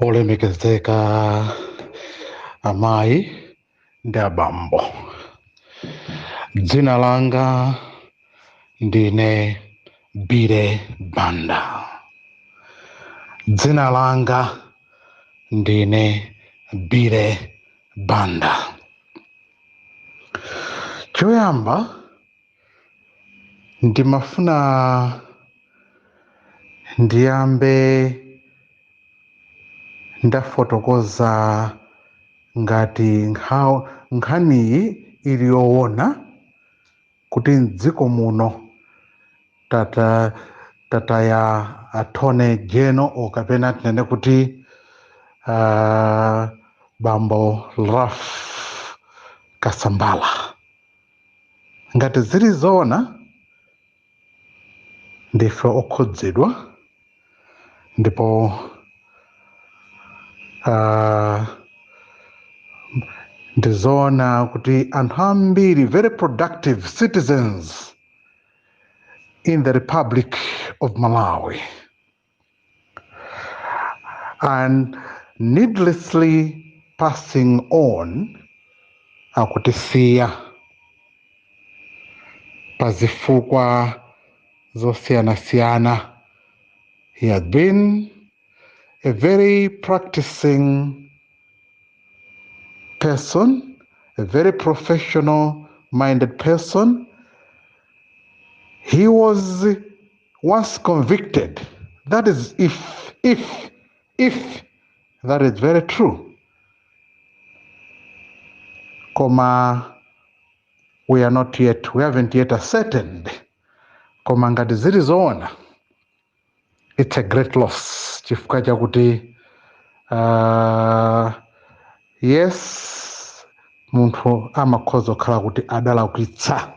Olemekezeka amayi ndi abambo, dzina langa ndine Bire Banda. Dzina langa ndine Bire Banda. Choyamba ndimafuna ndiyambe ndafotokoza ngati nkhaniyi ili yoona kuti mdziko muno tataya Attorney General kapena tinene kuti bambo Ralph Kasambala. Ngati zili zoona ndife okhudzidwa ndipo ndizoona kuti anthu ambiri, very productive citizens in the Republic of Malawi, and needlessly passing on akutisiya pazifukwa zosiyanasiyana. He has been a very practicing person, a very professional-minded person. He was once convicted. That is if that is very true. Koma we haven't yet ascertained. Koma ngati zili zoona, it's a great loss. Chifukwa chakuti yes, munthu amakhoza kukhala kuti adalakwitsa.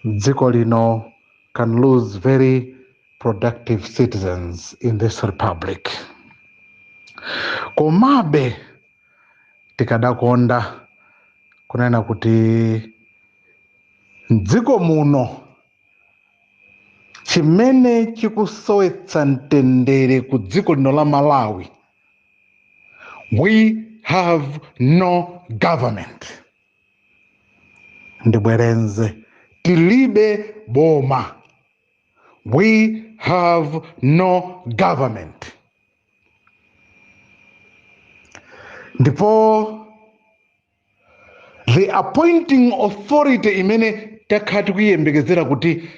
Dziko lino can lose very productive citizens in this republic. Komabe tikadakonda kunena kuti mdziko muno chimene chikusowetsa mtendere ku dziko lino la Malawi, we have no government. Ndibwerenze, tilibe boma. We have no government. Ndipo the appointing authority imene takhati kuyembekezera kuti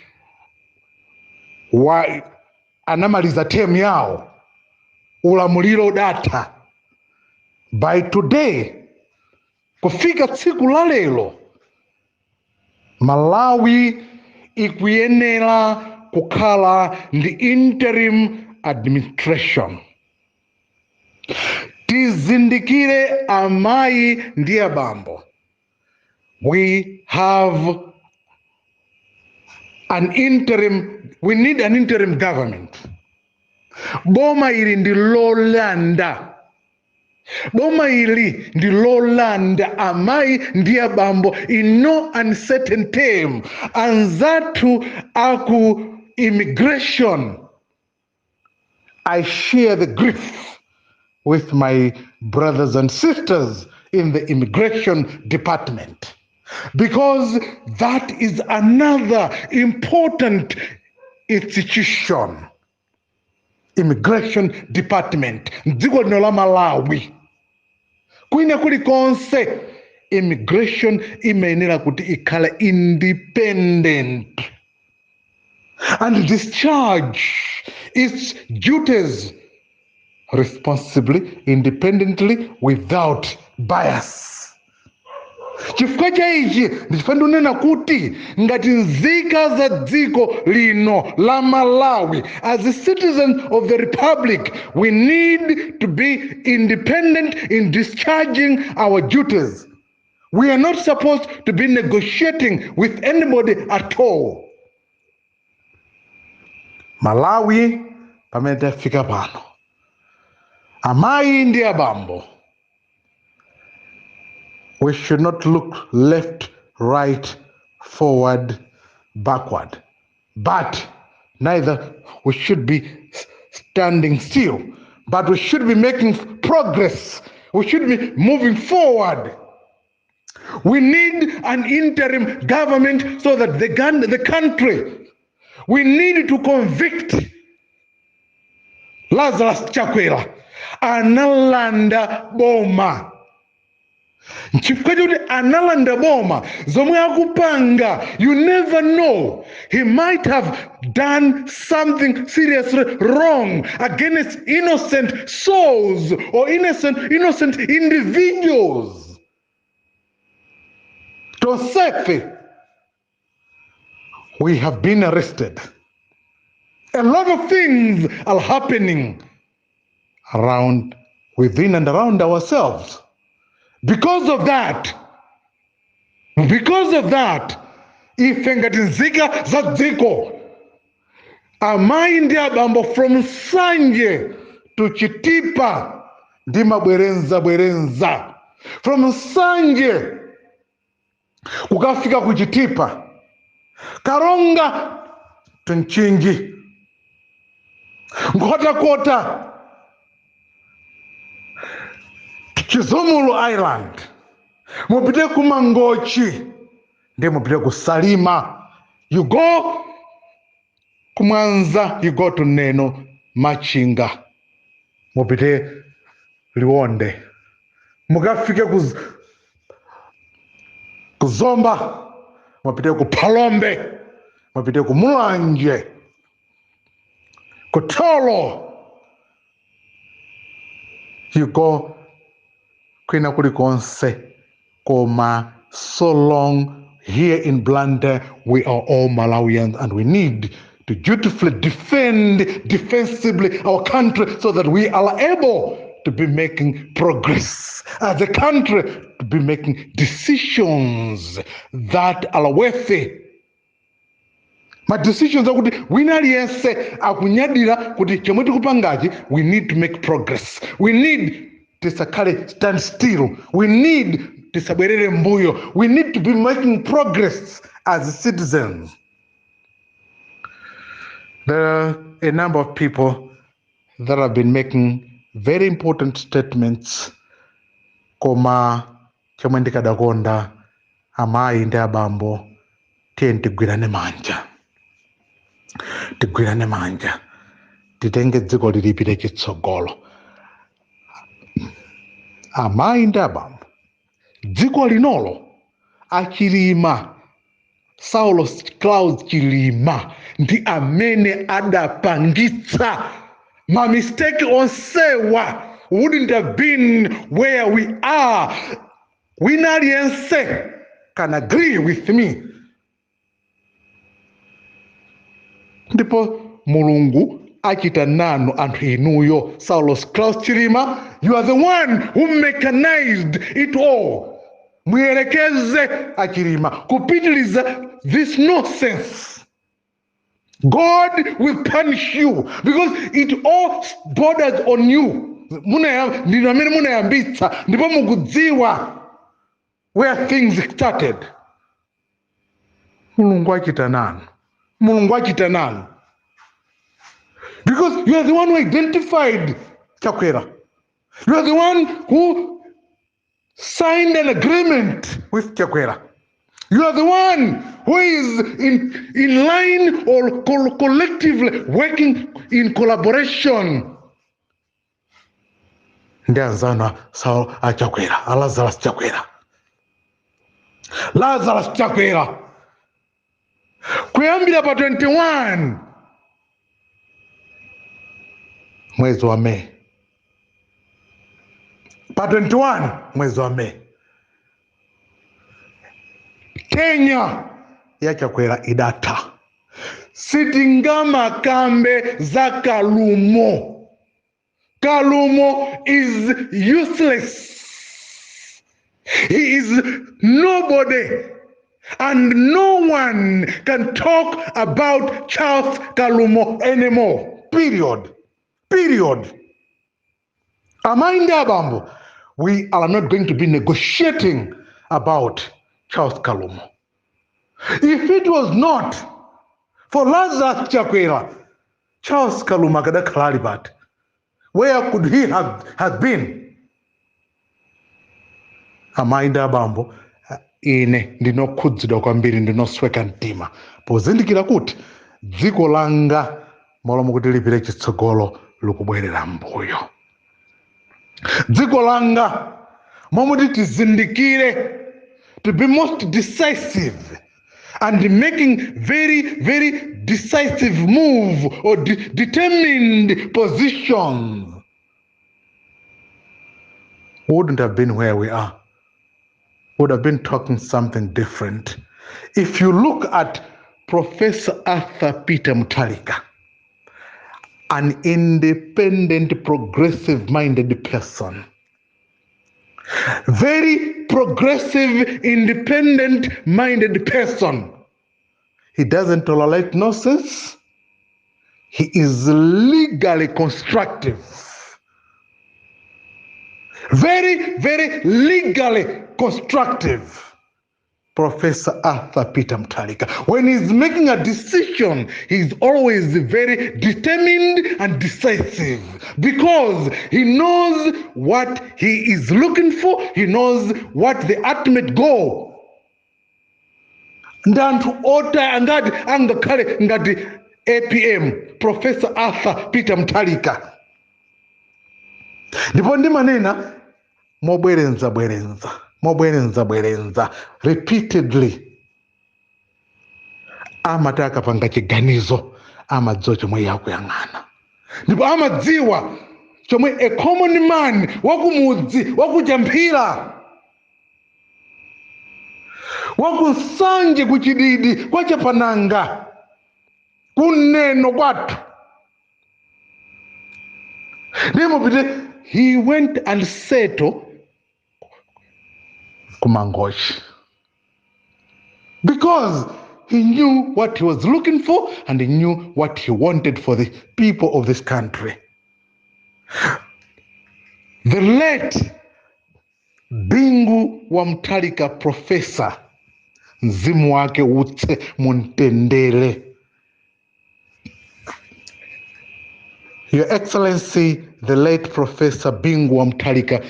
anamaliza term yawo, ulamuliro datha. By today, kufika tsiku la lero, Malawi ikuyenera kukhala ndi interim administration. Tizindikire amayi ndi abambo. We need an interim government. Boma ili ndi lolanda. Boma ili ndi lolanda amayi ndi abambo in no uncertain term. Anzathu aku immigration. I share the grief with my brothers and sisters in the immigration department, because that is another important institution. Immigration department, dziko lino la Malawi. Kwina kulikonse, immigration imayenera kuti ikhala independent and discharge its duties responsibly, independently, without bias. Chifukwa cha ichi ndifanira kunena kuti ngati nzika za dziko lino la Malawi, as a citizen of the republic, we need to be independent in discharging our duties. We are not supposed to be negotiating with anybody at all. Malawi pamene tafika pano, amayi ndi abambo, we should not look left, right, forward, backward. But neither we should be standing still. but we should be making progress. We should be moving forward. We need an interim government so that the country, we need to convict Lazarus Chakwera analanda boma. Chifukwa kuti analanda boma zomwe akupanga, you never know, he might have done something seriously wrong against innocent souls or innocent individuals. Tosefe, we have been arrested. A lot of things are happening within and around ourselves. Because of that, ife ngati nzika za dziko, amayi ndi abambo from Nsanje to Chitipa ndi mabwerenza from Nsanje kukafika ku Chitipa, Karonga to Nchinji, Nkhotakota, Chizumulu Island, mupite ku Mangochi, ndi mupite ku Salima, you go ku Mwanza, you go to Neno, Machinga, mupite Liwonde, mukafike ku Zomba, mupite ku Palombe, mupite ku Mulanje, ku Tolo, you go kwina kulikonse, koma so long here in Blantyre we are all Malawians, and we need to dutifully defensively our country so that we are able to be making progress as a country, to be making decisions that are worthy. My decisions are kuti wina aliyense akunyadira kuti chomwe tikupangachi, we need to make progress. We need tisakale stand still. We need tisabwerere mbuyo. We need to be making progress as citizens. There are a number of people that have been making very important statements, koma chomwe ndikadakonda amayi ndi abambo tiye tigwirane manja, titenge dziko lipite chitsogolo. Amayi ndi abambo, dziko linolo achilima, Saulo Claus Chilima ndi amene adapangitsa ma mistake onsewa wouldn't have been where we are. Wina aliyense can agree with me. Ndipo Mulungu achita nanu anthu inuyo, Saulo Claus Chilima, you are the one who mechanized it all. Muyerekeze Achilima kupitiliza this nonsense. God will punish you because it all borders on you. Ndinu amene munayambitsa ndipo mukudziwa where things started. Mulungu achita nanu. Because you are the one who identified Chakwera. You are the one who signed an agreement with Chakwera. You are the one who is in line or collectively working in collaboration. Ndianzana Saul Chakwera, Lazarus Chakwera. Kuyambira pa 21 mwezi wa Mei. Pa 21 mwezi wa Mei, Kenya ya Chakwera idata. Sitingama kambe za Kalumo. Kalumo is useless. He is nobody. And no one can talk about Charles Kalumo anymore. Period. Amayi ndi abambo, we are not going to be negotiating about Charles Kalumo. If it was not for Lazarus Chakwera, Charles Kalumo kadakhala ali pati. Where could he have been? Amainda abambo ine ndinokhudzidwa kwambiri, ndinosweka mtima pozindikira kuti dziko langa malo kuti lipite chitsogolo likubwerera mbuyo. Dziko langa momuti tizindikire, to be most decisive and making very, very decisive move or determined positions, wouldn't have been where we are. Would have been talking something different. If you look at Professor Arthur Peter Mutharika, an independent, progressive-minded person, very progressive, independent-minded person. He doesn't tolerate nonsense. He is legally constructive. Very, very legally constructive. Professor Arthur Peter Mutharika. When he's making a decision, he's always very determined and decisive because he knows what he is looking for. He knows what the ultimate goal. Ndantu ota angakale ngati APM, Professor Arthur Peter Mutharika. Ndipo ndimanena mobwerenza repeatedly, amataka panga chiganizo, amadziwa chomwe yakuyang'ana, ndipo amadziwa chomwe a common man wakumudzi, wakujamphira, wakusanje kuchididi kwa chapananga, kuneno kwathu. Ndimupite, he went and settled Kumangosh because he knew what he was looking for and he knew what he wanted for the people of this country. The late Bingu wa Mutharika Professor, mzimu wake utse muntendele. Your Excellency, the late Professor Bingu wa Mutharika,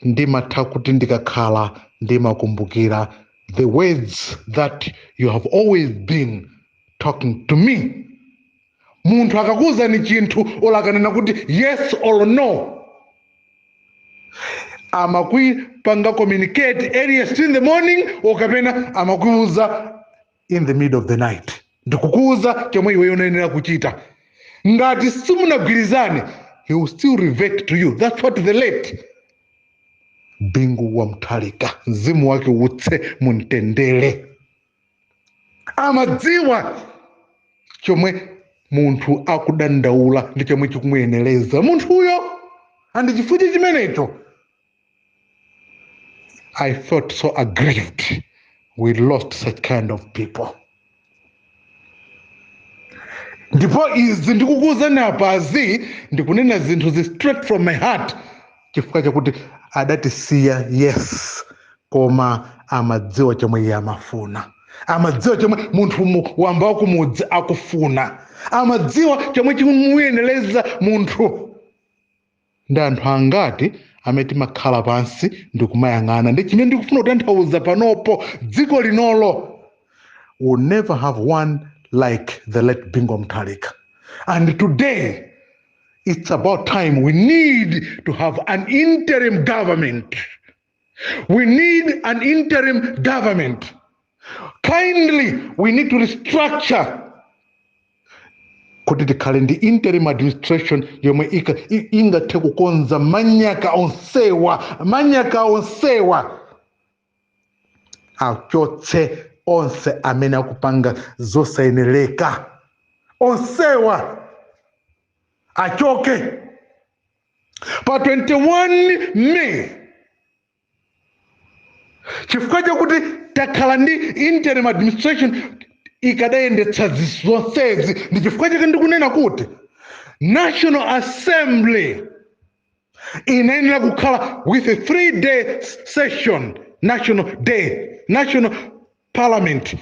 ndima takuti ndikakhala ndima kumbukira the words that you have always been talking to me. Munthu akakuza ni chinthu olakanena kuti yes or no, amakuipanga communicate earliest in the morning okapena amakuuza in the middle of the night, ndikukuuza chomwe iwe unayenera kuchita. Ngati simunagwirizane, he will still revert to you. That's what the late Bingu wa Mutharika, mzimu wake utse muntendele, amadziwa chomwe munthu akudandaula ndi chomwe chikumuyeneleza munthu uyo. And chifukwa chimenecho, I felt so aggrieved we lost such kind of people. Ndipo izi ndikukuuzani apazi ndikunena zinthu zi straight from my heart, chifukwa chakuti adatisiya yes, koma amadziwa chomwe iye amafuna, amadziwa chomwe munthu wamba wakumudzi akufuna, amadziwa chomwe chikumuyeneleza munthu. Ndi anthu angati ameti makhala pansi ndikumayang'ana. Ndi chimene ndikufuna kutanthauza panopo, dziko linolo will never have one like the late Bingu Mutharika. And today, it's about time. We need to have an interim government. We need an interim government. Kindly, we need to restructure. Kuti tikhale ndi interim administration yomwe ingathe kukonza manyaka onsewa achotse onse amene akupanga zosayenereka, onsewa achoke. Pa 21 May, chifukwa chakuti takhala ndi interim administration ikadayendetsa zonsezi, ndi chifukwa chake ndikunena kuti National Assembly inayenera kukhala with a 3-day session, national Parliament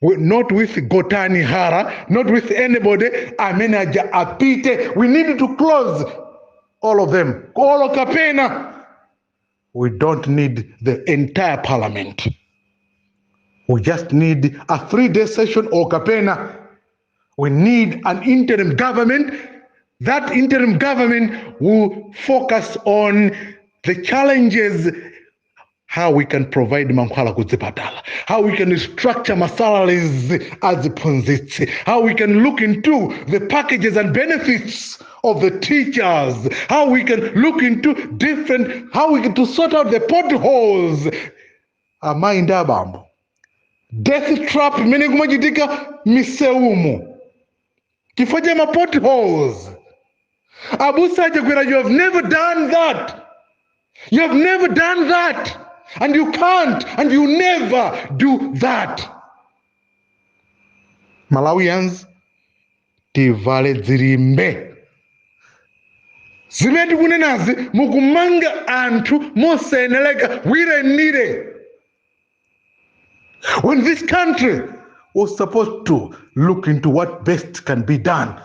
not with Gotani Hara, not with anybody. Amenaja apite. We need to close all of them. All of Kapena. We don't need the entire parliament. We just need a 3-day session or Kapena. We need an interim government. That interim government will focus on the challenges, how we can provide mankhwala kudzipatala, how we can structure my salaries as punzitsi, how we can look into the packages and benefits of the teachers, how we can look into how we can to sort out the potholes. Amainda bambo. Death trap mene kumachitika miseumo. Kifoje ma potholes. Abusa Chakwera, you have never done that. You have never done that. And you can't, and you never do that. Malawians, tivale dzirimbe. Zimeti kunenazi mukumanga anthu moseneleka wire nire. When this country was supposed to look into what best can be done.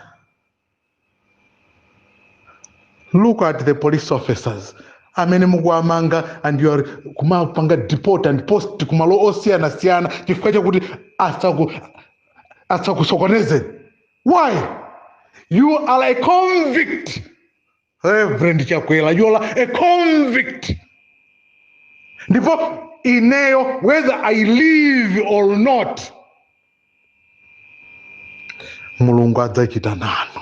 Look at the police officers. Amene mugwamanga and you are kumapanga deport and post kumalo osiana siana chifukwa chakuti asakusokoneze. Why? You are a convict. Reverend Chakwera, you are a convict. Ndipo ineyo, whether I live or not, Mulungu adzachita nanu.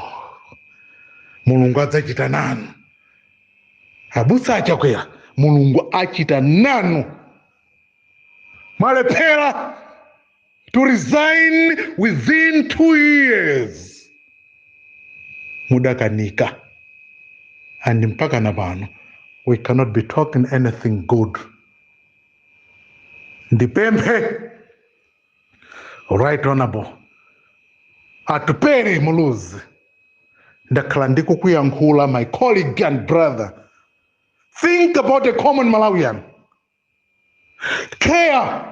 Mulungu adzachita nanu. Abusa Chakwera, Mulungu achita nanu. Malepera to resign within 2 years. Mudakanika. And mpaka na pano, we cannot be talking anything good. Ndipembe, Right Honorable, Atupere Muluzi, ndakhala ndikukuyankhula, my colleague and brother. Think about a common Malawian. Care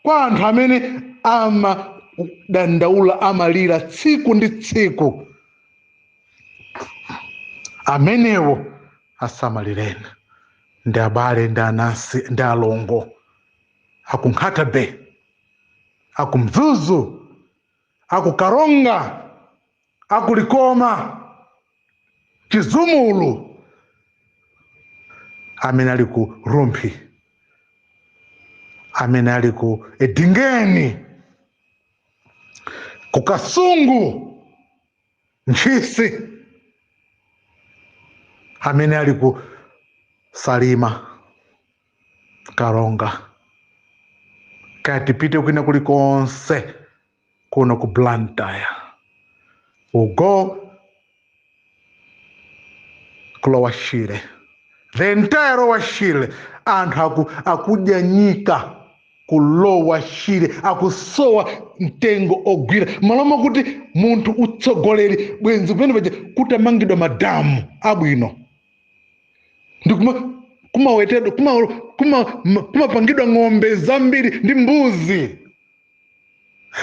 kwa anthu amene dandaula amalira tsiku ndi tsiku. Amenewo asamalireni. Ndi abale, ndi anansi, ndi alongo. Akunkhatabe, akumzuzu, akukaronga, akulikoma, chizumulu. Amene ali ku Rumpi, amene ali ku Edingeni, ku Kasungu, Nchisi, amene ali ku Salima, Karonga, katipite kwina kulikonse kuno ku Blantyre, ugo kulowashire. The entire Washile anthu akujanyika kulowa shire akusowa mtengo ogwira maloma kuti munthu utsogoleri bwenzi kumene paja kutamangidwa madamu abwino ndi kumawetedwa kumapangidwa ng'ombe zambiri ndi mbuzi.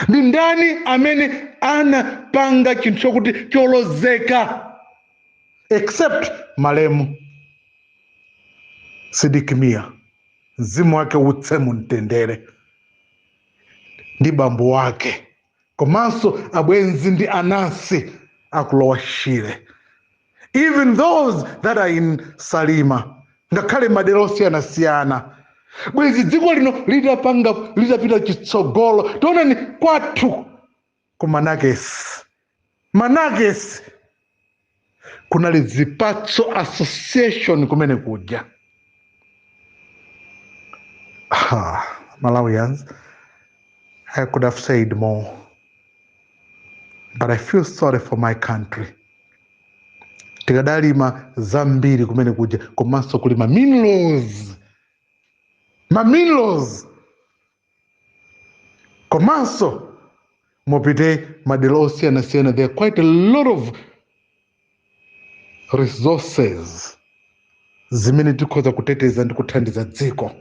Ndi ndani amene anapanga chinthu chokuti cholozeka except Malemu Sidikimia, mzimu wake utse mumtendere, ndi bambo wake komanso abwenzi ndi anansi akulowashire. Even those that are in Salima, ngakhale madera osiyanasiyana. Bwenzi dziko lino litapita chitsogolo. Tionani kwathu ku Managesi kunali Zipatso Association kumene kuja. Malawians, I could have said more, but I feel sorry for my country. Tikadalima zambiri kumene kuja komanso kuli maminlos komanso mopite madera osiyanasiyana. There are quite a lot of resources zimene tikhoza kuteteza ndi kuthandiza dziko.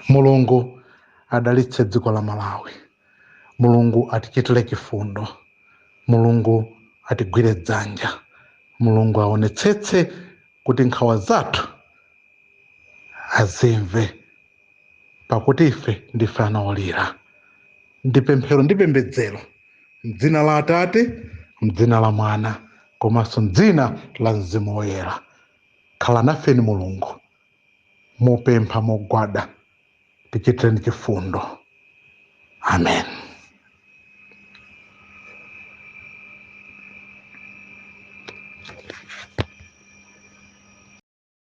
Mulungu adalitse dziko la Malawi. Mulungu atichitire chifundo. Mulungu atigwire dzanja. Mulungu aonetsetse kuti nkhawa zathu azimve, pakuti ife ndife ana olira. Ndi pemphero ndi pembedzero m'dzina la Atate, m'dzina la Mwana, komanso m'dzina la Mzimu Woyera. Khala nafeni Mulungu, mupempha mogwada, tichitireni chifundo. Amen.